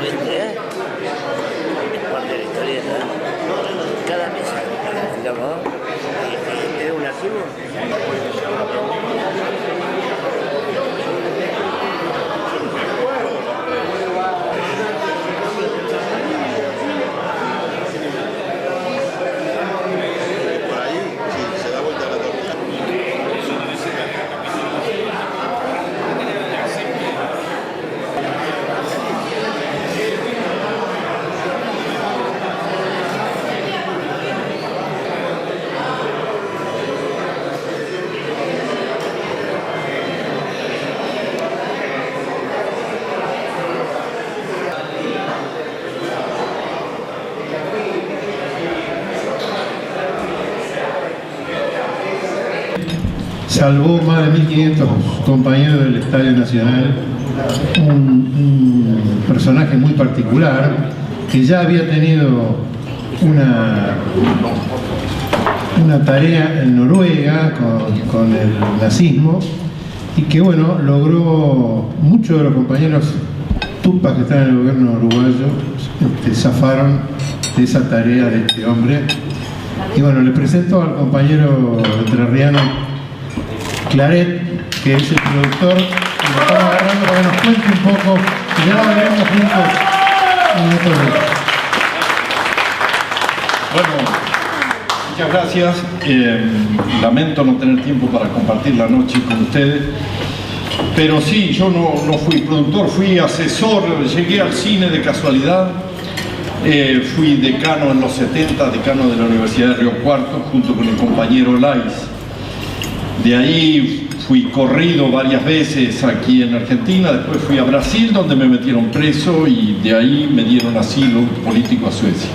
¿viste? Es parte de la historieta. Cada mesa, digamos, y te da un archivo. Salvó más de 1.500 compañeros del Estadio Nacional, un personaje muy particular que ya había tenido una tarea en Noruega con el nazismo y que bueno, logró, muchos de los compañeros tupas que están en el gobierno uruguayo zafaron de esa tarea de este hombre. Y bueno, le presento al compañero entrerriano Claret, que es el productor, y lo estamos agarrando para que nos cuente un poco, y ya lo veremos juntos en otro día. Bueno, muchas gracias. Lamento no tener tiempo para compartir la noche con ustedes, pero sí, yo no fui productor, fui asesor, llegué al cine de casualidad. Fui decano en los 70, decano de la Universidad de Río Cuarto, junto con el compañero Lais. De ahí fui corrido varias veces aquí en Argentina, después fui a Brasil, donde me metieron preso, y de ahí me dieron asilo político a Suecia.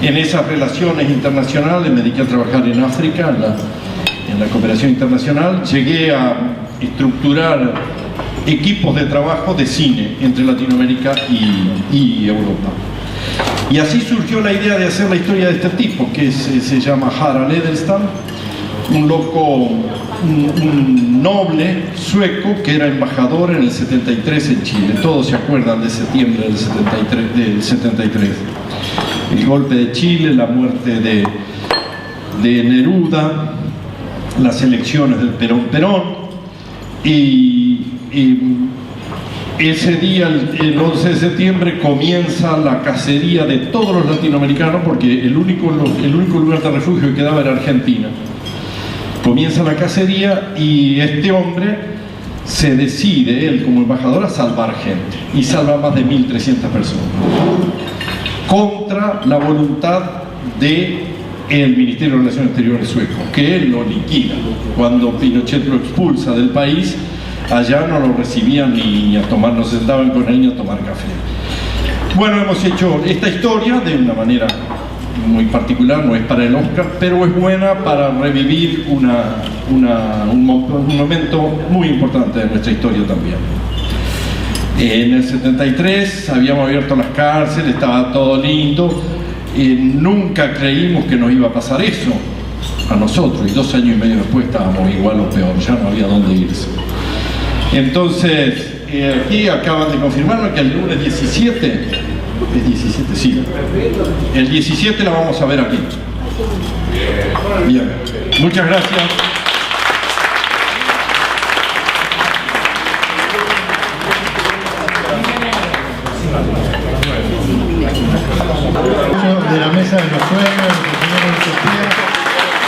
En esas relaciones internacionales me dediqué a trabajar en África, en la cooperación internacional. Llegué a estructurar equipos de trabajo de cine entre Latinoamérica y Europa. Y así surgió la idea de hacer la historia de este tipo, que se llama Harald Edelstam, un loco, un noble sueco que era embajador en el 73 en Chile. Todos se acuerdan de septiembre del 73. El golpe de Chile, la muerte de Neruda, las elecciones del Perón, y ese día, el 11 de septiembre, comienza la cacería de todos los latinoamericanos, porque el único lugar de refugio que quedaba era Argentina. Comienza la cacería y este hombre se decide, él como embajador, a salvar gente, y salva más de 1.300 personas contra la voluntad del Ministerio de Relaciones Exteriores sueco, que él lo liquida. Cuando Pinochet lo expulsa del país, allá no lo recibían ni a tomar, no se sentaban con él ni a tomar café. Bueno, hemos hecho esta historia de una manera muy particular, no es para el Oscar, pero es buena para revivir un momento muy importante de nuestra historia también. En el 73 habíamos abierto las cárceles, estaba todo lindo, nunca creímos que nos iba a pasar eso a nosotros, y 2 años y medio después estábamos igual o peor, ya no había dónde irse. Entonces, aquí acaban de confirmarme que el lunes 17, ¿es 17? Sí. El 17 la vamos a ver aquí. Bien, muchas gracias. De la mesa de los sueños, de los señores de Sofía,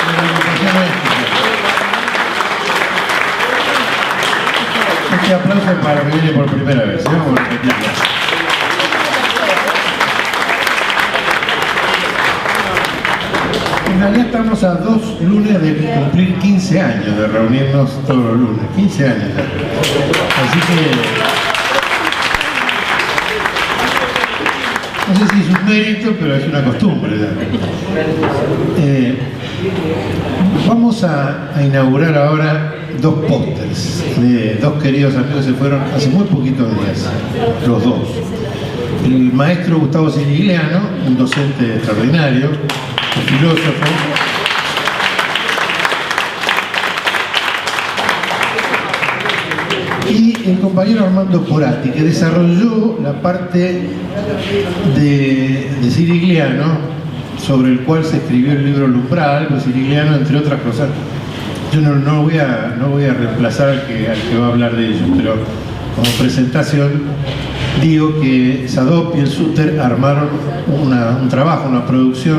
de la agrupación ética. Este aplauso es para que viene por primera vez, vamos a repetirlo. En realidad estamos a 2 lunes de cumplir 15 años de reunirnos todos los lunes, 15 años ya. Así que no sé si es un mérito, pero es una costumbre. Vamos a inaugurar ahora 2 pósters de 2 queridos amigos que se fueron hace muy poquitos días, los 2. El maestro Gustavo Sirigliano, un docente extraordinario, un filósofo, y el compañero Armando Porati, que desarrolló la parte de Cirigliano, sobre el cual se escribió el libro El Umbral. Pues Cirigliano, entre otras cosas, yo no voy a reemplazar al que va a hablar de ello, pero como presentación digo que Sadop y el Suter armaron un trabajo, una producción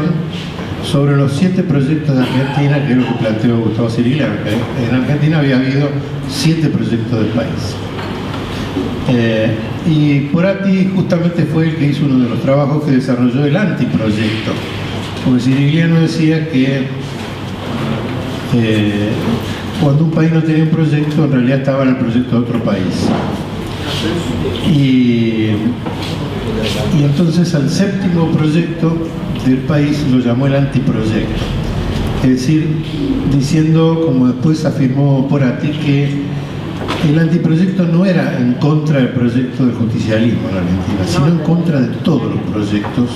sobre los 7 proyectos de Argentina, que es lo que planteó Gustavo Cirigliano, que en Argentina había habido 7 proyectos del país. Y Porati justamente fue el que hizo uno de los trabajos que desarrolló el antiproyecto, porque Cirigliano decía que cuando un país no tenía un proyecto, en realidad estaba en el proyecto de otro país. Y entonces al 7º proyecto del país lo llamó el antiproyecto, es decir, diciendo, como después afirmó Porati, que el antiproyecto no era en contra del proyecto del justicialismo en Argentina, sino en contra de todos los proyectos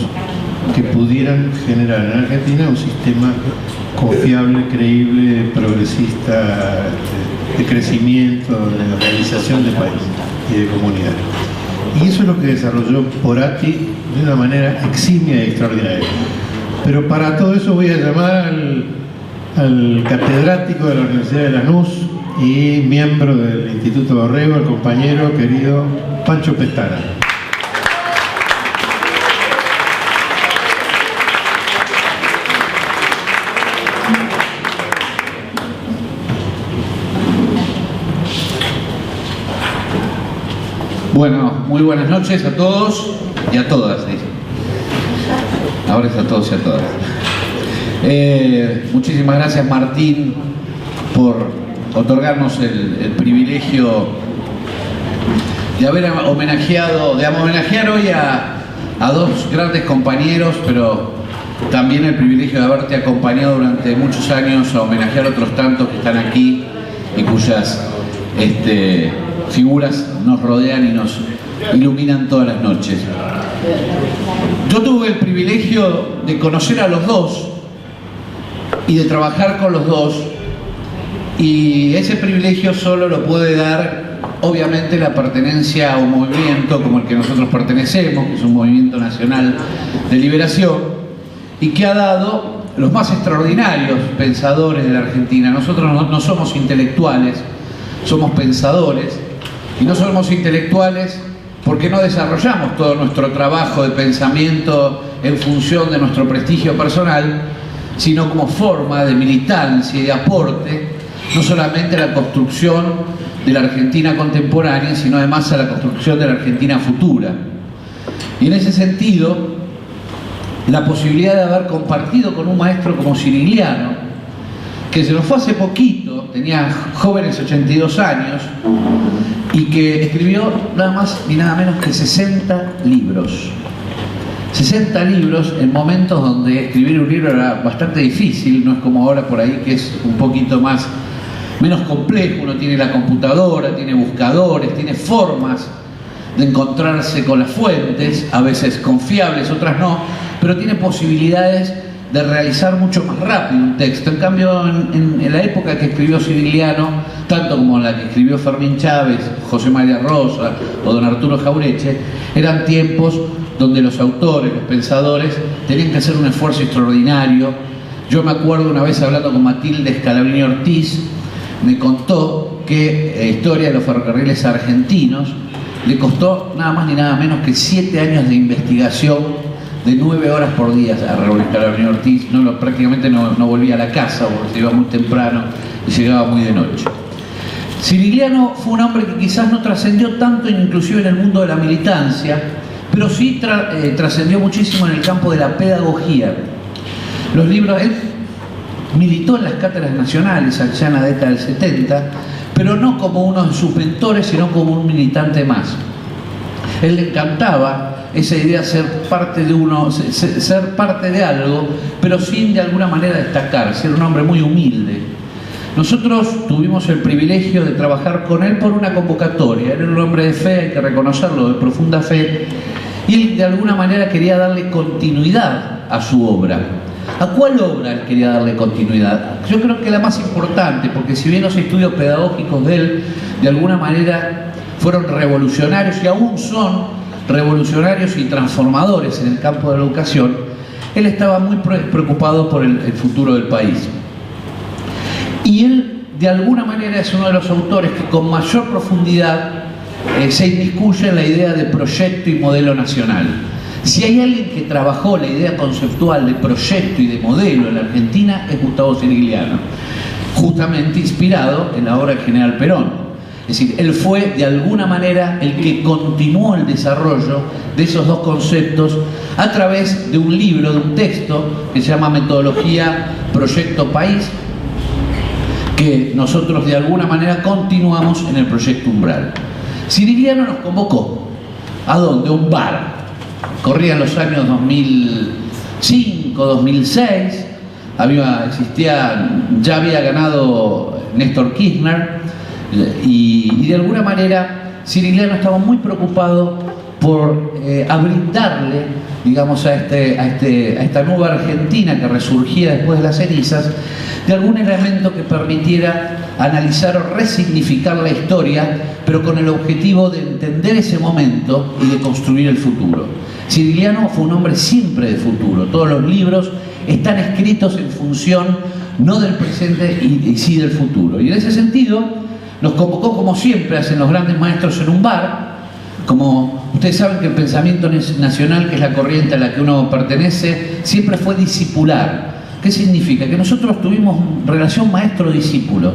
que pudieran generar en Argentina un sistema confiable, creíble, progresista, de crecimiento, de organización del país y de comunidad. Y eso es lo que desarrolló Porati de una manera eximia y extraordinaria. Pero para todo eso voy a llamar al catedrático de la Universidad de Lanús y miembro del Instituto Dorrego, el compañero querido Pancho Pestana. Bueno, muy buenas noches a todos y a todas. Ahora es a todos y a todas. Muchísimas gracias, Martín, por otorgarnos el privilegio de haber homenajear hoy a 2 grandes compañeros, pero también el privilegio de haberte acompañado durante muchos años a homenajear a otros tantos que están aquí y cuyas figuras nos rodean y nos iluminan todas las noches. Yo tuve el privilegio de conocer a los 2 y de trabajar con los 2, y ese privilegio solo lo puede dar obviamente la pertenencia a un movimiento como el que nosotros pertenecemos, que es un movimiento nacional de liberación, y que ha dado los más extraordinarios pensadores de la Argentina. Nosotros no somos intelectuales, somos pensadores. Y no somos intelectuales porque no desarrollamos todo nuestro trabajo de pensamiento en función de nuestro prestigio personal, sino como forma de militancia y de aporte, no solamente a la construcción de la Argentina contemporánea, sino además a la construcción de la Argentina futura. Y en ese sentido, la posibilidad de haber compartido con un maestro como Cirigliano, que se nos fue hace poquito, tenía jóvenes 82 años, y que escribió nada más ni nada menos que 60 libros. 60 libros en momentos donde escribir un libro era bastante difícil, no es como ahora por ahí que es un poquito menos complejo. Uno tiene la computadora, tiene buscadores, tiene formas de encontrarse con las fuentes, a veces confiables, otras no, pero tiene posibilidades de realizar mucho más rápido un texto. En cambio, en la época que escribió Cirigliano, tanto como la que escribió Fermín Chávez, José María Rosa o don Arturo Jaureche, eran tiempos donde los autores, los pensadores, tenían que hacer un esfuerzo extraordinario. Yo me acuerdo una vez hablando con Matilde Scalabrini Ortiz, me contó que Historia de los ferrocarriles argentinos le costó nada más ni nada menos que 7 años de investigación de 9 horas por día a Raúl Scalabrini Ortiz. Prácticamente no volvía a la casa porque se iba muy temprano y llegaba muy de noche. Cirigliano fue un hombre que quizás no trascendió tanto inclusive en el mundo de la militancia, pero sí trascendió muchísimo en el campo de la pedagogía. Los libros, él militó en las cátedras nacionales allá en la década del 70, pero no como uno de sus mentores, sino como un militante más. Él le encantaba esa idea de ser parte de algo, pero sin de alguna manera destacar, ser un hombre muy humilde. Nosotros tuvimos el privilegio de trabajar con él por una convocatoria. Era un hombre de fe, hay que reconocerlo, de profunda fe, y él de alguna manera quería darle continuidad a su obra. ¿A cuál obra él quería darle continuidad? Yo creo que la más importante, porque si bien los estudios pedagógicos de él de alguna manera fueron revolucionarios y aún son revolucionarios y transformadores en el campo de la educación, él estaba muy preocupado por el futuro del país. Y él, de alguna manera, es uno de los autores que con mayor profundidad se inmiscuye en la idea de proyecto y modelo nacional. Si hay alguien que trabajó la idea conceptual de proyecto y de modelo en la Argentina, es Gustavo Sirigliano, justamente inspirado en la obra del general Perón. Es decir, él fue de alguna manera el que continuó el desarrollo de esos dos conceptos a través de un libro, de un texto que se llama Metodología Proyecto País, que nosotros de alguna manera continuamos en el Proyecto Umbral. Sirigliano nos convocó. ¿A dónde? A un bar. Corrían los años 2005, 2006, ya había ganado Néstor Kirchner, y de alguna manera Sirigliano estaba muy preocupado por brindarle, digamos, a esta nueva Argentina que resurgía después de las cenizas, de algún elemento que permitiera analizar o resignificar la historia, pero con el objetivo de entender ese momento y de construir el futuro. Sirigliano fue un hombre siempre de futuro. Todos los libros están escritos en función no del presente y sí del futuro. Y en ese sentido nos convocó, como siempre hacen los grandes maestros, en un bar. Como ustedes saben que el pensamiento nacional, que es la corriente a la que uno pertenece, siempre fue discipular. ¿Qué significa? Que nosotros tuvimos relación maestro-discípulo.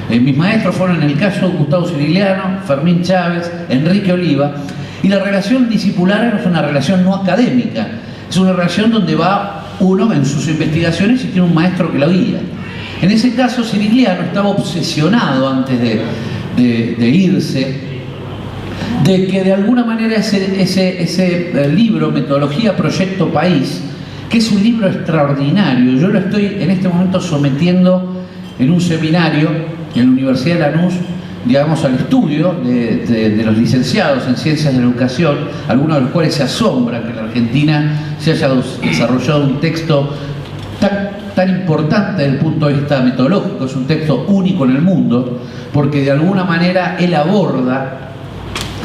Mis maestros fueron, en el caso de Gustavo Sirigliano, Fermín Chávez, Enrique Oliva, y la relación discipular es una relación no académica, es una relación donde va uno en sus investigaciones y tiene un maestro que lo guía. En ese caso, Sirigliano estaba obsesionado antes de irse, de que de alguna manera ese libro, Metodología Proyecto País, que es un libro extraordinario, yo lo estoy en este momento sometiendo en un seminario en la Universidad de Lanús, digamos, al estudio de los licenciados en Ciencias de la Educación, algunos de los cuales se asombran que en la Argentina se haya desarrollado un texto tan importante desde el punto de vista metodológico. Es un texto único en el mundo, porque de alguna manera él aborda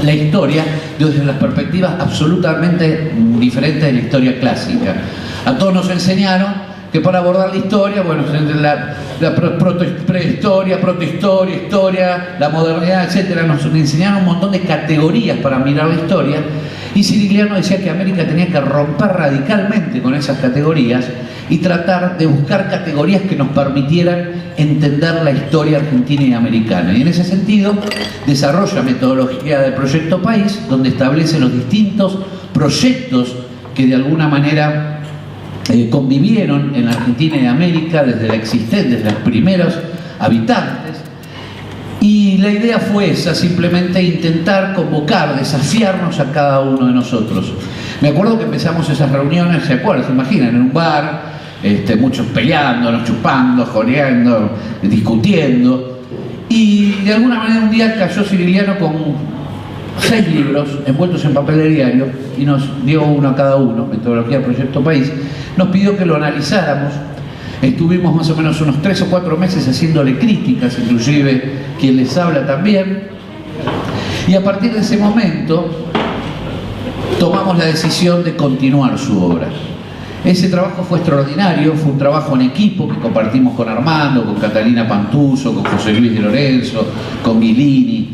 la historia desde las perspectivas absolutamente diferentes de la historia clásica. A todos nos enseñaron que para abordar la historia, bueno, la prehistoria, protohistoria, historia, la modernidad, etc., nos enseñaron un montón de categorías para mirar la historia, y Sirigliano decía que América tenía que romper radicalmente con esas categorías y tratar de buscar categorías que nos permitieran entender la historia argentina y americana. Y en ese sentido desarrolla metodología del Proyecto País, donde establece los distintos proyectos que de alguna manera convivieron en la Argentina y América desde la existencia, desde los primeros habitantes. Y la idea fue esa, simplemente intentar convocar, desafiarnos a cada uno de nosotros. Me acuerdo que empezamos esas reuniones, ¿se acuerdan? ¿Se imaginan? En un bar, muchos peleándonos, chupando, joreando, discutiendo. Y de alguna manera un día cayó Sirigliano con 6 libros envueltos en papel de diario y nos dio uno a cada uno, Metodología Proyecto País. Nos pidió que lo analizáramos. Estuvimos más o menos unos 3 o 4 meses haciéndole críticas, inclusive quien les habla también. Y a partir de ese momento tomamos la decisión de continuar su obra. Ese trabajo fue extraordinario, fue un trabajo en equipo que compartimos con Armando, con Catalina Pantuso, con José Luis de Lorenzo, con Guilini,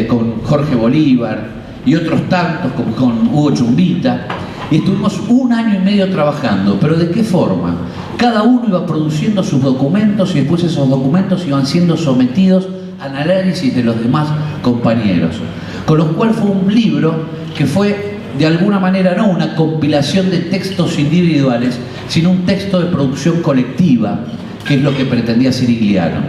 con Jorge Bolívar y otros tantos, con Hugo Chumbita. Y estuvimos 1 año y medio trabajando, pero ¿de qué forma? Cada uno iba produciendo sus documentos y después esos documentos iban siendo sometidos al análisis de los demás compañeros. Con lo cual fue un libro que fue, de alguna manera, no una compilación de textos individuales, sino un texto de producción colectiva, que es lo que pretendía Sirigliano.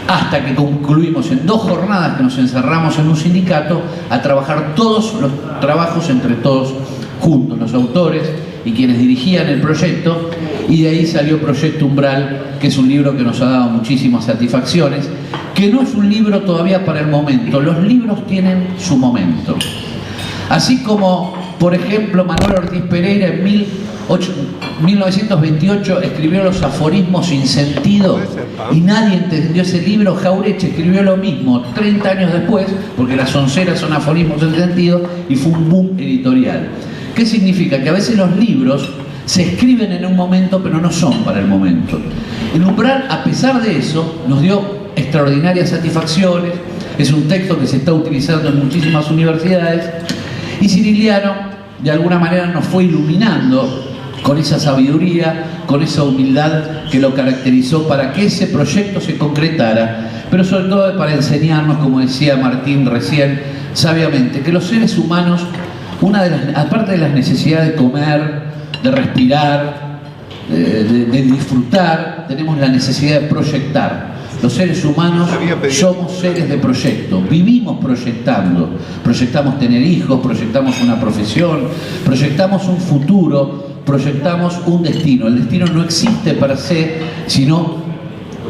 Hasta que concluimos en 2 jornadas que nos encerramos en un sindicato a trabajar todos los trabajos entre todos juntos, los autores y quienes dirigían el proyecto, y de ahí salió Proyecto Umbral, que es un libro que nos ha dado muchísimas satisfacciones, que no es un libro todavía para el momento, los libros tienen su momento. Así como, por ejemplo, Manuel Ortiz Pereira en 1928 escribió Los aforismos sin sentido y nadie entendió ese libro. Jauretche escribió lo mismo 30 años después, porque Las onceras son aforismos sin sentido, y fue un boom editorial. ¿Qué significa? Que a veces los libros se escriben en un momento pero no son para el momento. El Umbral, a pesar de eso, nos dio extraordinarias satisfacciones. Es un texto que se está utilizando en muchísimas universidades, y Cirigliano de alguna manera nos fue iluminando con esa sabiduría, con esa humildad que lo caracterizó para que ese proyecto se concretara, pero sobre todo para enseñarnos, como decía Martín recién, sabiamente, que los seres humanos, aparte de las necesidades de comer, de respirar, de disfrutar, tenemos la necesidad de proyectar. Los seres humanos somos seres de proyecto, vivimos proyectando. Proyectamos tener hijos, proyectamos una profesión, proyectamos un futuro, proyectamos un destino. El destino no existe per se, sino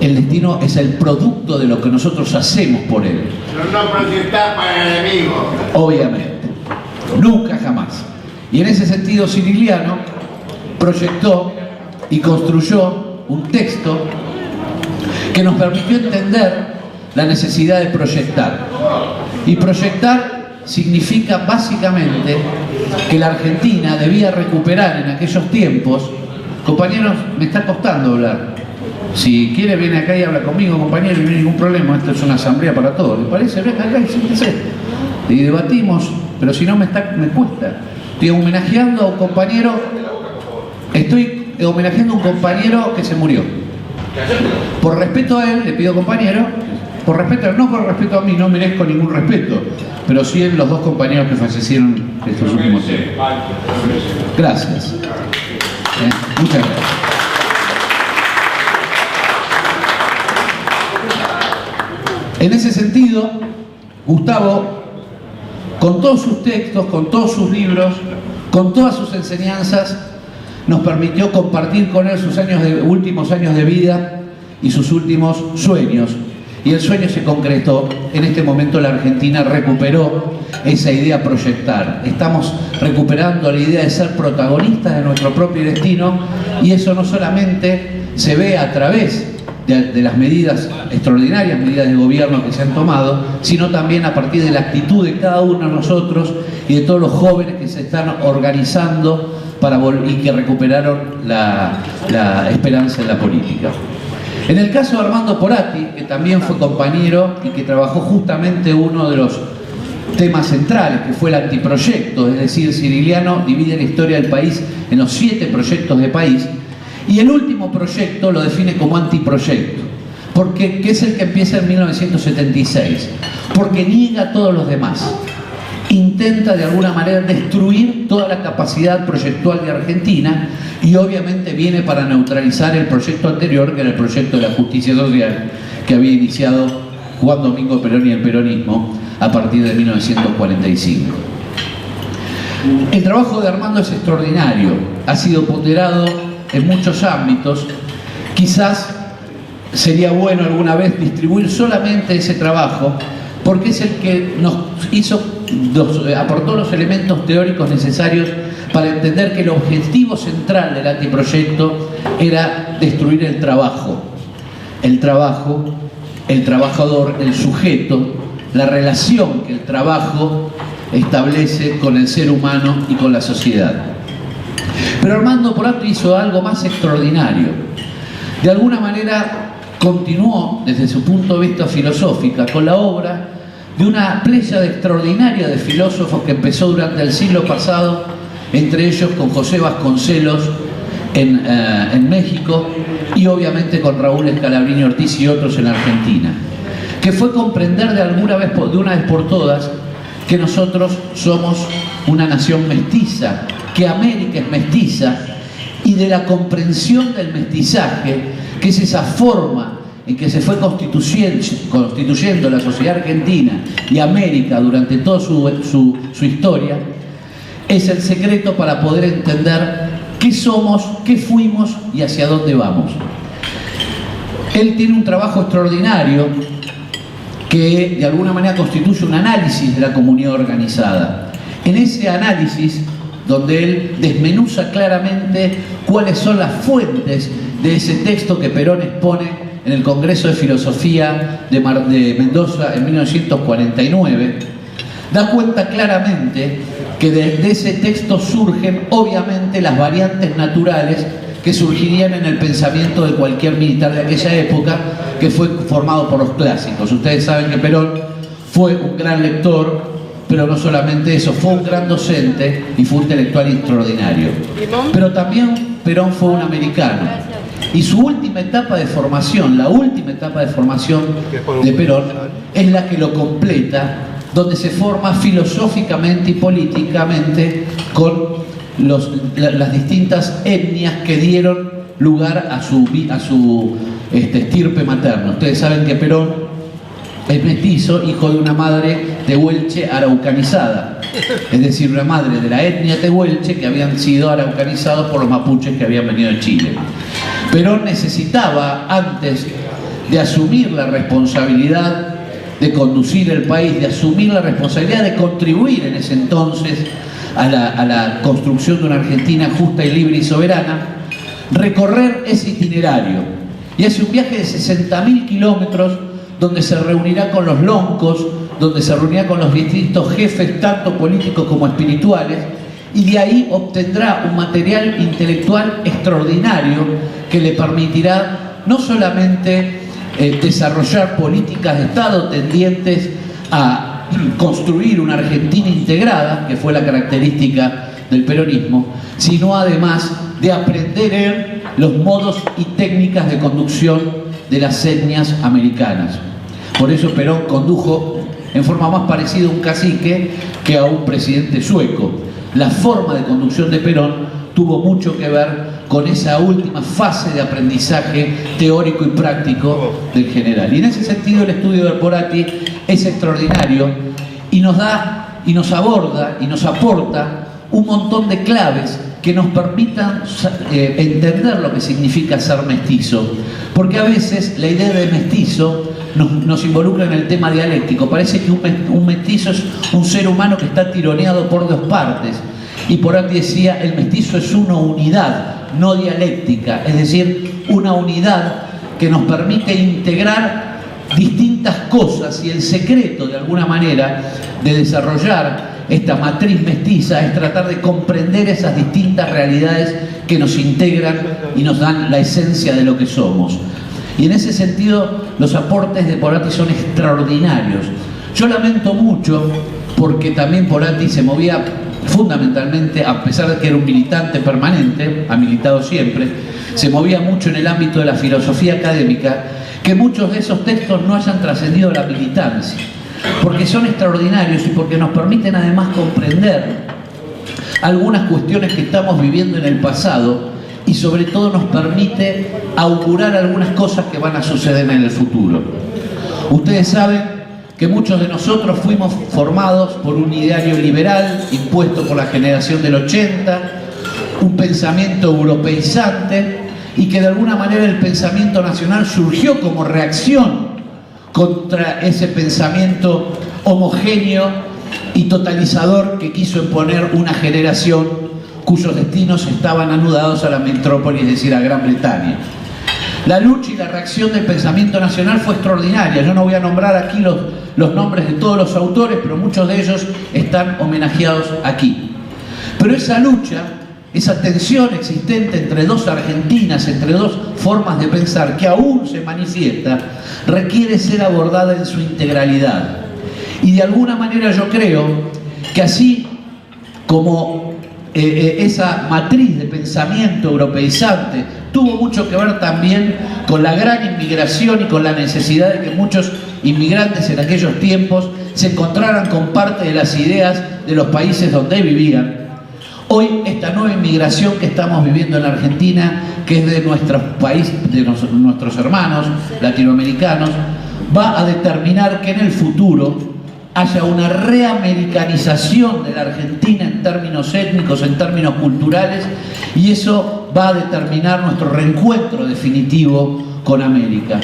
el destino es el producto de lo que nosotros hacemos por él. Pero no proyectar para el enemigo. Obviamente, nunca jamás. Y en ese sentido Cirigliano proyectó y construyó un texto que nos permitió entender la necesidad de proyectar. Y proyectar significa básicamente que la Argentina debía recuperar en aquellos tiempos. Compañeros, me está costando hablar. Si quiere viene acá y habla conmigo, compañero, y no hay ningún problema. Esto es una asamblea para todos. ¿Les parece? Venga acá y siéntese. Y debatimos, pero si no me cuesta. Estoy homenajeando a un compañero. Estoy homenajeando a un compañero que se murió. Por respeto a él, le pido compañero, por respeto a él, no por respeto a mí, no merezco ningún respeto, pero sí a los dos compañeros que fallecieron estos últimos tiempos. Gracias. Muchas gracias. En ese sentido, Gustavo, con todos sus textos, con todos sus libros, con todas sus enseñanzas, nos permitió compartir con él sus últimos años de vida y sus últimos sueños. Y el sueño se concretó. En este momento la Argentina recuperó esa idea de proyectar. Estamos recuperando la idea de ser protagonistas de nuestro propio destino, y eso no solamente se ve a través de las medidas, extraordinarias medidas de gobierno que se han tomado, sino también a partir de la actitud de cada uno de nosotros y de todos los jóvenes que se están organizando y que recuperaron la esperanza en la política. En el caso de Armando Porati, que también fue compañero y que trabajó justamente uno de los temas centrales, que fue el antiproyecto, es decir, Cirigliano divide la historia del país en los 7 proyectos de país, y el último proyecto lo define como antiproyecto, que es el que empieza en 1976, porque niega a todos los demás. Intenta de alguna manera destruir toda la capacidad proyectual de Argentina, y obviamente viene para neutralizar el proyecto anterior, que era el proyecto de la justicia social que había iniciado Juan Domingo Perón y el peronismo a partir de 1945. El trabajo de Armando es extraordinario, ha sido ponderado en muchos ámbitos. Quizás sería bueno alguna vez distribuir solamente ese trabajo, porque es el que nos aportó los elementos teóricos necesarios para entender que el objetivo central del antiproyecto era destruir el trabajo, el trabajador, el sujeto, la relación que el trabajo establece con el ser humano y con la sociedad. Pero Armando Porati hizo algo más extraordinario. De alguna manera continuó desde su punto de vista filosófica con la obra de una pléyade extraordinaria de filósofos que empezó durante el siglo pasado, entre ellos con José Vasconcelos en México, y obviamente con Raúl Scalabrini Ortiz y otros en Argentina, que fue comprender de una vez por todas que nosotros somos una nación mestiza, que América es mestiza, y de la comprensión del mestizaje, que es esa forma en que se fue constituyendo la sociedad argentina y América durante toda su historia, es el secreto para poder entender qué somos, qué fuimos y hacia dónde vamos. Él tiene un trabajo extraordinario que de alguna manera constituye un análisis de la comunidad organizada. En ese análisis, donde él desmenuza claramente cuáles son las fuentes de ese texto que Perón expone en el Congreso de Filosofía de Mendoza en 1949, da cuenta claramente que de ese texto surgen obviamente las variantes naturales que surgirían en el pensamiento de cualquier militar de aquella época, que fue formado por los clásicos. Ustedes saben que Perón fue un gran lector, pero no solamente eso, fue un gran docente y fue un intelectual extraordinario. Pero también Perón fue un americano. Y su última etapa de formación, la última etapa de formación de Perón, es la que lo completa, donde se forma filosóficamente y políticamente con las distintas etnias que dieron lugar a su estirpe materna. Ustedes saben que Perón es mestizo, hijo de una madre tehuelche araucanizada, es decir, una madre de la etnia tehuelche que habían sido araucanizados por los mapuches que habían venido de Chile. Perón necesitaba, antes de asumir la responsabilidad de conducir el país, de asumir la responsabilidad de contribuir en ese entonces a la construcción de una Argentina justa y libre y soberana, recorrer ese itinerario. Y hace un viaje de 60.000 kilómetros donde se reunirá con los loncos, donde se reunirá con los distintos jefes, tanto políticos como espirituales, y de ahí obtendrá un material intelectual extraordinario que le permitirá no solamente desarrollar políticas de Estado tendientes a construir una Argentina integrada, que fue la característica del peronismo, sino además de aprender en los modos y técnicas de conducción de las etnias americanas. Por eso Perón condujo en forma más parecida a un cacique que a un presidente sueco. La forma de conducción de Perón tuvo mucho que ver con esa última fase de aprendizaje teórico y práctico del general. Y en ese sentido el estudio de Porati es extraordinario y nos da, y nos aborda, y nos aporta un montón de claves que nos permitan entender lo que significa ser mestizo. Porque a veces la idea de mestizo nos involucra en el tema dialéctico. Parece que un mestizo es un ser humano que está tironeado por dos partes. Y Porati decía, el mestizo es una unidad, no dialéctica, es decir, una unidad que nos permite integrar distintas cosas, y el secreto, de alguna manera, de desarrollar esta matriz mestiza es tratar de comprender esas distintas realidades que nos integran y nos dan la esencia de lo que somos. Y en ese sentido, los aportes de Porati son extraordinarios. Yo lamento mucho, porque también Porati se movía fundamentalmente, a pesar de que era un militante permanente, ha militado siempre, se movía mucho en el ámbito de la filosofía académica, que muchos de esos textos no hayan trascendido la militancia, porque son extraordinarios y porque nos permiten además comprender algunas cuestiones que estamos viviendo en el pasado, y sobre todo nos permite augurar algunas cosas que van a suceder en el futuro. Ustedes saben que muchos de nosotros fuimos formados por un ideario liberal impuesto por la generación del 80, un pensamiento europeizante, y que de alguna manera el pensamiento nacional surgió como reacción contra ese pensamiento homogéneo y totalizador que quiso imponer una generación cuyos destinos estaban anudados a la metrópoli, es decir, a Gran Bretaña. La lucha y la reacción del pensamiento nacional fue extraordinaria. Yo no voy a nombrar aquí los nombres de todos los autores, pero muchos de ellos están homenajeados aquí. Pero esa lucha, esa tensión existente entre dos Argentinas, entre dos formas de pensar que aún se manifiesta, requiere ser abordada en su integralidad. Y de alguna manera yo creo que así como esa matriz de pensamiento europeizante tuvo mucho que ver también con la gran inmigración y con la necesidad de que muchos inmigrantes en aquellos tiempos se encontraran con parte de las ideas de los países donde vivían. Hoy esta nueva inmigración que estamos viviendo en la Argentina, que es de nuestros países, de nuestros hermanos latinoamericanos, va a determinar que en el futuro haya una reamericanización de la Argentina en términos étnicos, en términos culturales, y eso va a determinar nuestro reencuentro definitivo con América.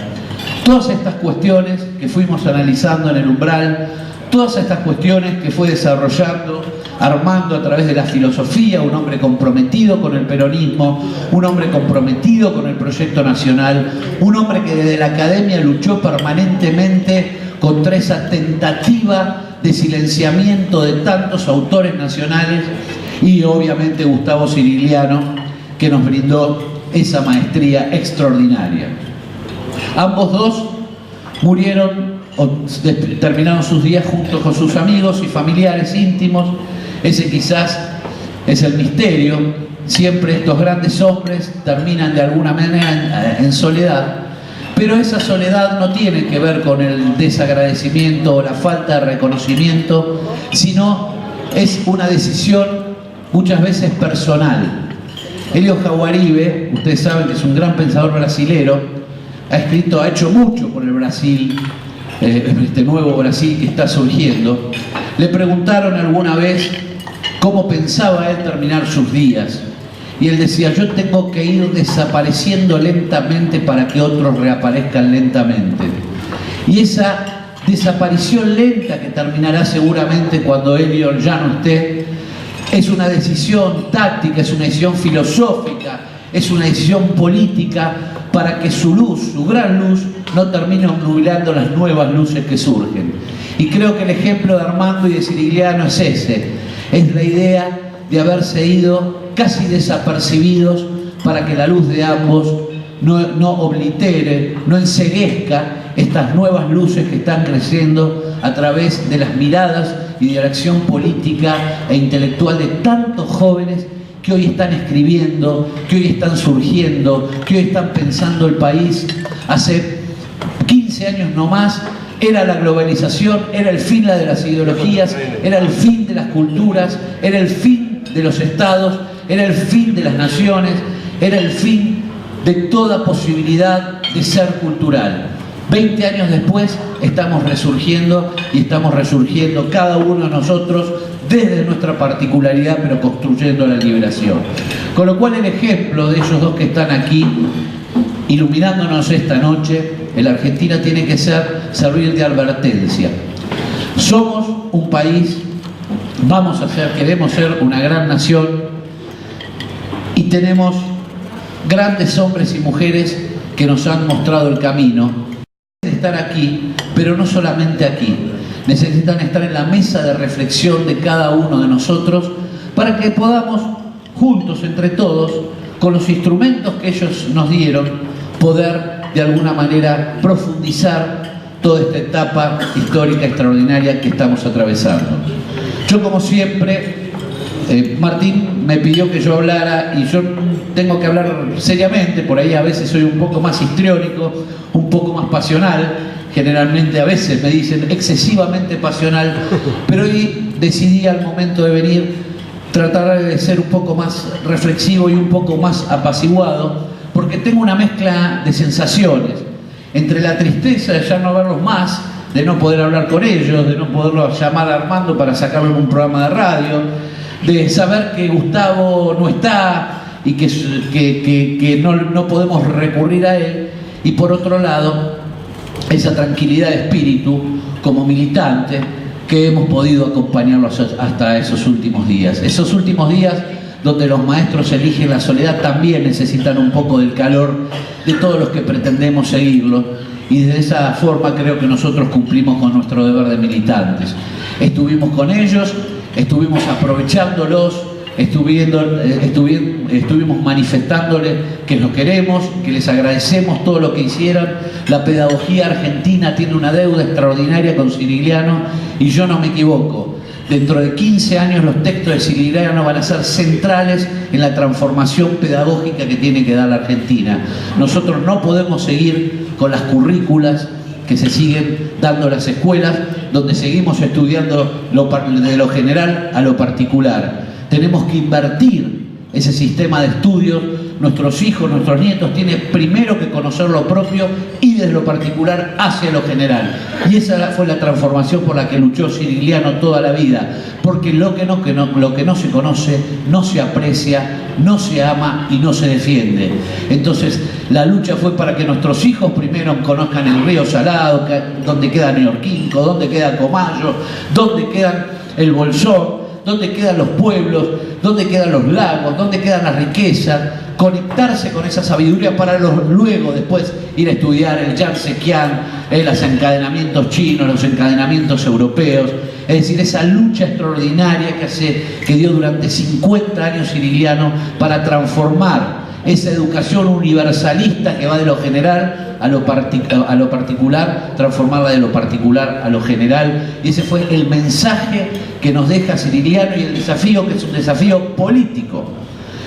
Todas estas cuestiones que fuimos analizando en el umbral Todas estas cuestiones que fue desarrollando Armando a través de la filosofía, un hombre comprometido con el peronismo, un hombre comprometido con el proyecto nacional, un hombre que desde la academia luchó permanentemente contra esa tentativa de silenciamiento de tantos autores nacionales, y obviamente Gustavo Cirigliano, que nos brindó esa maestría extraordinaria. Ambos dos murieron o terminaron sus días junto con sus amigos y familiares íntimos. Ese quizás es el misterio. Siempre estos grandes hombres terminan de alguna manera en soledad, pero esa soledad no tiene que ver con el desagradecimiento o la falta de reconocimiento, sino es una decisión muchas veces personal. Elio Jaguaribe, ustedes saben que es un gran pensador brasilero, ha hecho mucho por el Brasil, este nuevo Brasil que está surgiendo. Le preguntaron alguna vez cómo pensaba él terminar sus días, y él decía: yo tengo que ir desapareciendo lentamente para que otros reaparezcan lentamente. Y esa desaparición lenta, que terminará seguramente cuando Elio ya no esté, es una decisión táctica, es una decisión filosófica, es una decisión política para que su luz, su gran luz, no termine obnubilando las nuevas luces que surgen. Y creo que el ejemplo de Armando y de Cirigliano es ese, es la idea de haberse ido casi desapercibidos para que la luz de ambos no oblitere, no enceguezca estas nuevas luces que están creciendo a través de las miradas y de la acción política e intelectual de tantos jóvenes que hoy están escribiendo, que hoy están surgiendo, que hoy están pensando el país. Hace 15 años no más era la globalización, era el fin de las ideologías, era el fin de las culturas, era el fin de los estados, era el fin de las naciones, era el fin de toda posibilidad de ser cultural. 20 años después estamos resurgiendo, y estamos resurgiendo cada uno de nosotros desde nuestra particularidad, pero construyendo la liberación. Con lo cual el ejemplo de ellos dos que están aquí iluminándonos esta noche en la Argentina tiene que servir de advertencia. Somos un país, queremos ser una gran nación, y tenemos grandes hombres y mujeres que nos han mostrado el camino. Estar aquí, pero no solamente aquí, necesitan estar en la mesa de reflexión de cada uno de nosotros para que podamos juntos, entre todos, con los instrumentos que ellos nos dieron, poder de alguna manera profundizar toda esta etapa histórica extraordinaria que estamos atravesando. Yo, como siempre, Martín me pidió que yo hablara, y yo tengo que hablar seriamente. Por ahí a veces soy un poco más histriónico, un poco más pasional, generalmente a veces me dicen excesivamente pasional, pero hoy decidí al momento de venir tratar de ser un poco más reflexivo y un poco más apaciguado, porque tengo una mezcla de sensaciones, entre la tristeza de ya no verlos más, de no poder hablar con ellos, de no poderlo llamar a Armando para sacarlo en un programa de radio, de saber que Gustavo no está y que no podemos recurrir a él, y por otro lado esa tranquilidad de espíritu como militante que hemos podido acompañarlos hasta esos últimos días donde los maestros eligen la soledad. También necesitan un poco del calor de todos los que pretendemos seguirlo, y de esa forma creo que nosotros cumplimos con nuestro deber de militantes. Estuvimos con ellos, estuvimos aprovechándolos, estuvimos manifestándoles que los queremos, que les agradecemos todo lo que hicieron. La pedagogía argentina tiene una deuda extraordinaria con Cirigliano, y yo no me equivoco. Dentro de 15 años los textos de Cirigliano van a ser centrales en la transformación pedagógica que tiene que dar la Argentina. Nosotros no podemos seguir con las currículas que se siguen dando en las escuelas, donde seguimos estudiando de lo general a lo particular. Tenemos que invertir ese sistema de estudios nuestros hijos, nuestros nietos, tienen primero que conocer lo propio y desde lo particular hacia lo general. Y esa fue la transformación por la que luchó Cirigliano toda la vida, porque lo que no se conoce, no se aprecia, no se ama y no se defiende. Entonces, la lucha fue para que nuestros hijos primero conozcan el río Salado, donde queda Neorquinco, donde queda Comayo, donde quedan el Bolsón, donde quedan los pueblos, donde quedan los lagos, donde quedan las riquezas, conectarse con esa sabiduría para luego después ir a estudiar el Yangtze-Kiang, los encadenamientos chinos, los encadenamientos europeos. Es decir, esa lucha extraordinaria que dio durante 50 años Cirigliano para transformar esa educación universalista que va de lo general a lo particular, transformarla de lo particular a lo general. Y ese fue el mensaje que nos deja Cirigliano, y el desafío, que es un desafío político.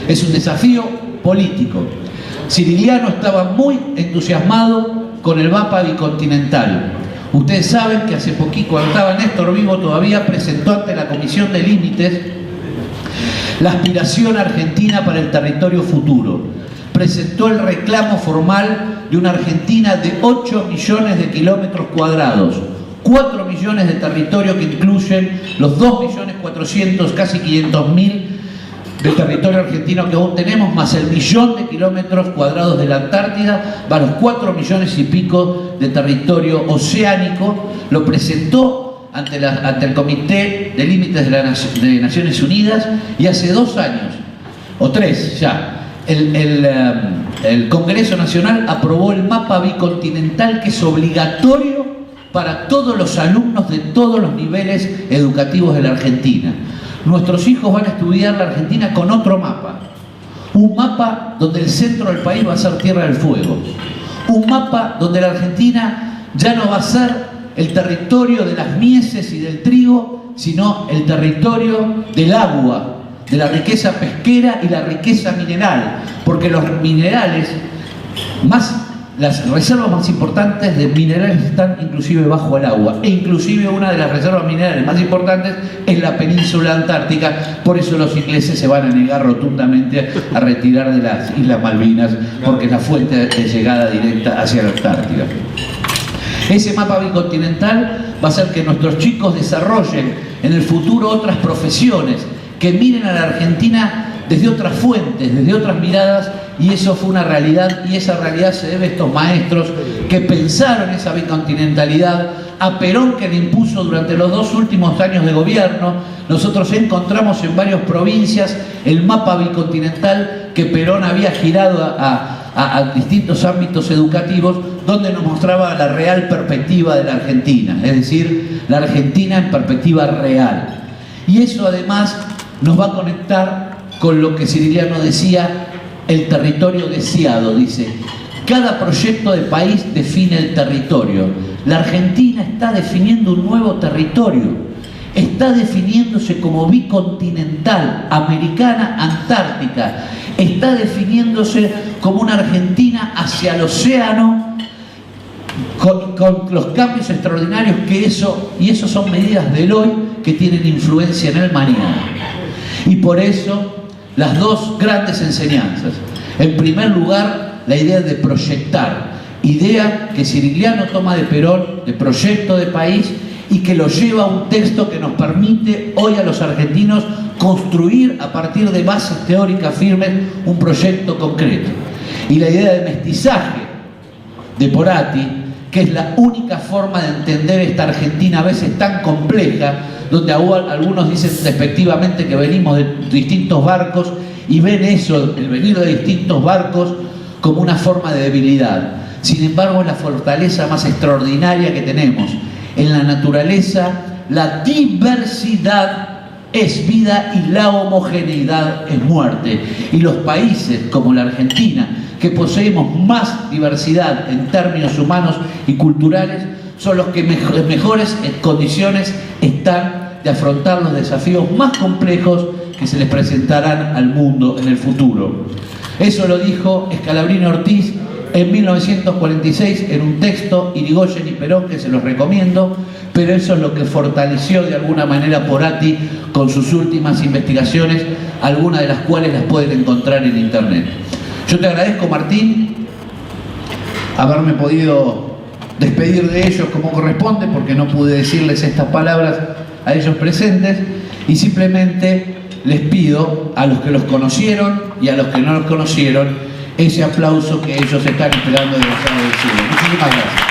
Es un desafío político. Cirigliano estaba muy entusiasmado con el mapa bicontinental. Ustedes saben que hace poquito, cuando estaba Néstor vivo todavía, presentó ante la Comisión de Límites la aspiración argentina para el territorio futuro. Presentó el reclamo formal de una Argentina de 8 millones de kilómetros cuadrados, 4 millones de territorio que incluyen los 2.400.000, casi 500.000 de territorio argentino que aún tenemos, más el 1.000.000 de kilómetros cuadrados de la Antártida, va a los 4 millones y pico de territorio oceánico. Lo presentó ante el Comité de Límites de Naciones Unidas, y hace 2 años, o 3 ya, el Congreso Nacional aprobó el mapa bicontinental, que es obligatorio para todos los alumnos de todos los niveles educativos de la Argentina. Nuestros hijos van a estudiar la Argentina con otro mapa. Un mapa donde el centro del país va a ser Tierra del Fuego. Un mapa donde la Argentina ya no va a ser el territorio de las mieses y del trigo, sino el territorio del agua, de la riqueza pesquera y la riqueza mineral. Porque los minerales, las reservas más importantes de minerales están inclusive bajo el agua, e inclusive una de las reservas minerales más importantes es la península antártica. Por eso los ingleses se van a negar rotundamente a retirar de las Islas Malvinas, porque es la fuente de llegada directa hacia la Antártida. Ese mapa bicontinental va a hacer que nuestros chicos desarrollen en el futuro otras profesiones, que miren a la Argentina desde otras fuentes, desde otras miradas, y eso fue una realidad, y esa realidad se debe a estos maestros que pensaron esa bicontinentalidad, a Perón, que le impuso durante los 2 últimos años de gobierno. Nosotros encontramos en varias provincias el mapa bicontinental que Perón había girado a distintos ámbitos educativos, donde nos mostraba la real perspectiva de la Argentina, es decir, la Argentina en perspectiva real. Y eso además nos va a conectar con lo que Cirigliano decía, el territorio deseado. Dice, cada proyecto de país define el territorio. La Argentina está definiendo un nuevo territorio, está definiéndose como bicontinental, americana, antártica, está definiéndose como una Argentina hacia el océano, con los cambios extraordinarios que eso son medidas del hoy que tienen influencia en el mañana. Y por eso las 2 grandes enseñanzas. En primer lugar, la idea de proyectar, idea que Cirigliano toma de Perón, de proyecto de país, y que lo lleva a un texto que nos permite hoy a los argentinos construir a partir de bases teóricas firmes un proyecto concreto. Y la idea de mestizaje de Porati, que es la única forma de entender esta Argentina a veces tan compleja, donde algunos dicen despectivamente que venimos de distintos barcos, y ven eso, el venir de distintos barcos, como una forma de debilidad. Sin embargo, es la fortaleza más extraordinaria que tenemos. En la naturaleza, la diversidad es vida y la homogeneidad es muerte. Y los países como la Argentina, que poseemos más diversidad en términos humanos y culturales, son los que mejores condiciones están de afrontar los desafíos más complejos que se les presentarán al mundo en el futuro. Eso lo dijo Scalabrini Ortiz en 1946 en un texto, Irigoyen y Perón, que se los recomiendo, pero eso es lo que fortaleció de alguna manera Porati con sus últimas investigaciones, algunas de las cuales las pueden encontrar en internet. Yo te agradezco, Martín, haberme podido despedir de ellos como corresponde, porque no pude decirles estas palabras a ellos presentes, y simplemente les pido a los que los conocieron y a los que no los conocieron ese aplauso que ellos están esperando de los del cielo. Muchísimas gracias.